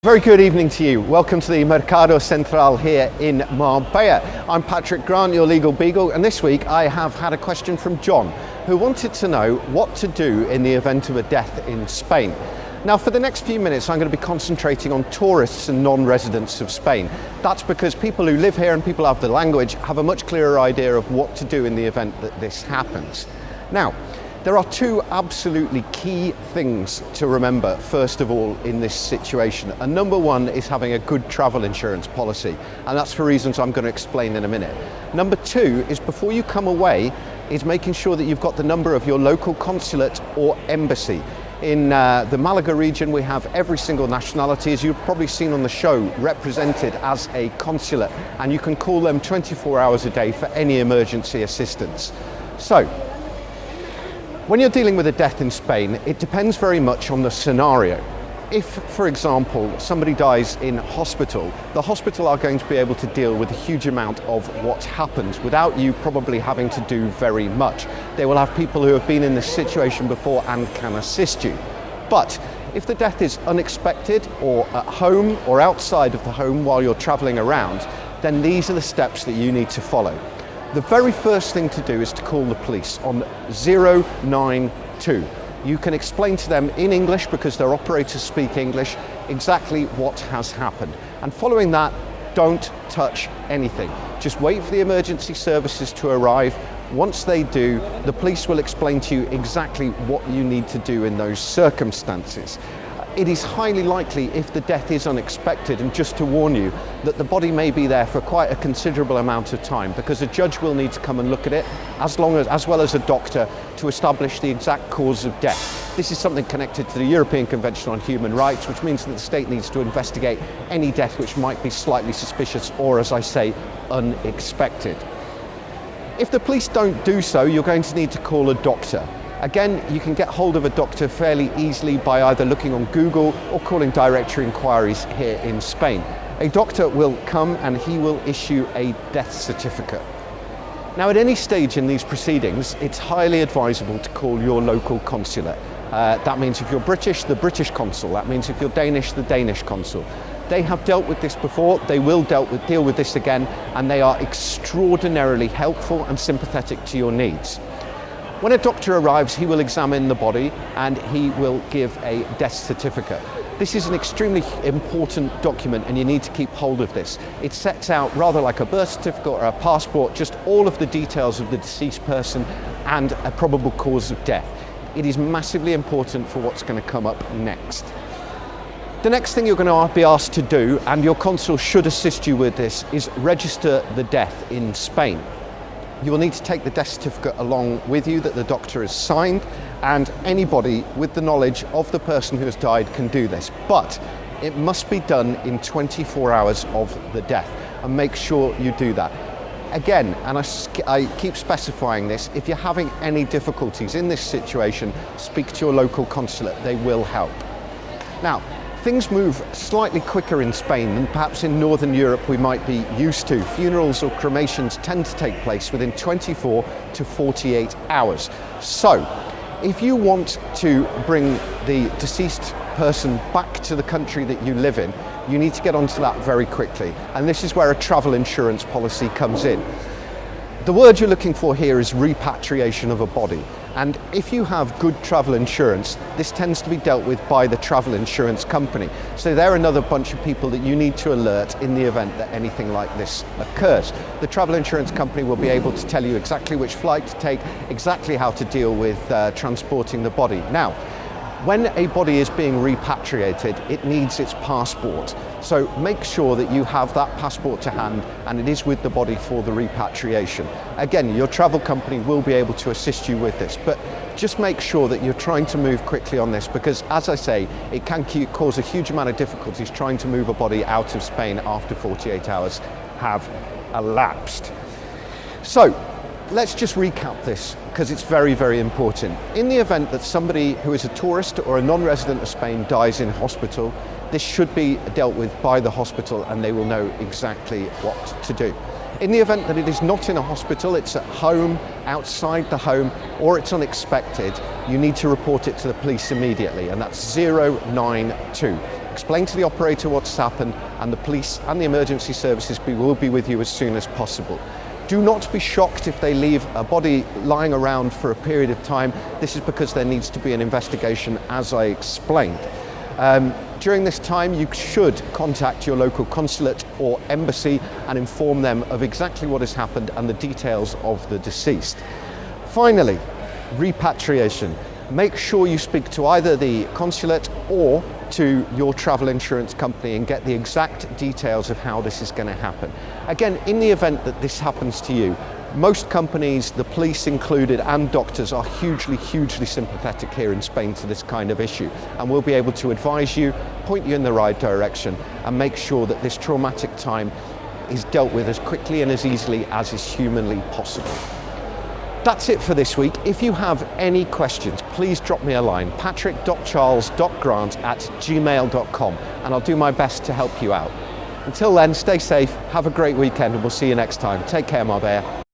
Very good evening to you. Welcome to the Mercado Central here in Marbella. I'm Patrick Grant, your legal beagle, and this week I have had a question from John, who wanted to know what to do in the event of a death in Spain. Now, for the next few minutes, I'm going to be concentrating on tourists and non-residents of Spain. That's because people who live here and people who have the language have a much clearer idea of what to do in the event that this happens. Now, there are two absolutely key things to remember, first of all, in this situation. And number one is having a good travel insurance policy. And that's for reasons I'm going to explain in a minute. Number two is before you come away, is making sure that you've got the number of your local consulate or embassy. In the Malaga region, we have every single nationality, as you've probably seen on the show, represented as a consulate. And you can call them 24 hours a day for any emergency assistance. So, when you're dealing with a death in Spain, it depends very much on the scenario. If, for example, somebody dies in hospital, the hospital are going to be able to deal with a huge amount of what happens without you probably having to do very much. They will have people who have been in this situation before and can assist you. But if the death is unexpected or at home or outside of the home while you're traveling around, then these are the steps that you need to follow. The very first thing to do is to call the police on 092. You can explain to them in English, because their operators speak English, exactly what has happened. And following that, don't touch anything. Just wait for the emergency services to arrive. Once they do, the police will explain to you exactly what you need to do in those circumstances. It is highly likely, if the death is unexpected, and just to warn you, that the body may be there for quite a considerable amount of time, because a judge will need to come and look at it, as well as a doctor, to establish the exact cause of death. This is something connected to the European Convention on Human Rights, which means that the state needs to investigate any death which might be slightly suspicious or, as I say, unexpected. If the police don't do so, you're going to need to call a doctor. Again, you can get hold of a doctor fairly easily by either looking on Google or calling directory inquiries here in Spain. A doctor will come and he will issue a death certificate. Now, at any stage in these proceedings, it's highly advisable to call your local consulate. That means if you're British, the British consul. That means if you're Danish, the Danish consul. They have dealt with this before, they will deal with this again, and they are extraordinarily helpful and sympathetic to your needs. When a doctor arrives, he will examine the body and he will give a death certificate. This is an extremely important document and you need to keep hold of this. It sets out, rather like a birth certificate or a passport, just all of the details of the deceased person and a probable cause of death. It is massively important for what's going to come up next. The next thing you're going to be asked to do, and your consul should assist you with this, is register the death in Spain. You will need to take the death certificate along with you that the doctor has signed, and anybody with the knowledge of the person who has died can do this. But it must be done in 24 hours of the death, and make sure you do that. Again, and I keep specifying this, if you're having any difficulties in this situation, speak to your local consulate, they will help. Now, things move slightly quicker in Spain than perhaps in Northern Europe we might be used to. Funerals or cremations tend to take place within 24 to 48 hours. So, if you want to bring the deceased person back to the country that you live in, you need to get onto that very quickly. And this is where a travel insurance policy comes in. The word you're looking for here is repatriation of a body. And if you have good travel insurance, this tends to be dealt with by the travel insurance company. So they're another bunch of people that you need to alert in the event that anything like this occurs. The travel insurance company will be able to tell you exactly which flight to take, exactly how to deal with transporting the body. Now, when a body is being repatriated, it needs its passport. So make sure that you have that passport to hand and it is with the body for the repatriation. Again, your travel company will be able to assist you with this, but just make sure that you're trying to move quickly on this, because as I say, it can cause a huge amount of difficulties trying to move a body out of Spain after 48 hours have elapsed. So, let's just recap this, because it's very, very important. In the event that somebody who is a tourist or a non-resident of Spain dies in hospital, this should be dealt with by the hospital and they will know exactly what to do. In the event that it is not in a hospital, it's at home, outside the home, or it's unexpected, you need to report it to the police immediately, and that's 092. explain to the operator what's happened, and the police and the emergency services will be with you as soon as possible. Do not be shocked if they leave a body lying around for a period of time. This is because there needs to be an investigation, as I explained. During this time, you should contact your local consulate or embassy and inform them of exactly what has happened and the details of the deceased. Finally, repatriation. Make sure you speak to either the consulate or to your travel insurance company and get the exact details of how this is going to happen. Again, in the event that this happens to you, most companies, the police included, and doctors are hugely sympathetic here in Spain to this kind of issue, and will be able to advise you, point you in the right direction, and make sure that this traumatic time is dealt with as quickly and as easily as is humanly possible. That's it for this week. If you have any questions, please drop me a line, patrick.charles.grant@gmail.com, and I'll do my best to help you out. Until then, stay safe, have a great weekend, and we'll see you next time. Take care, Marbella.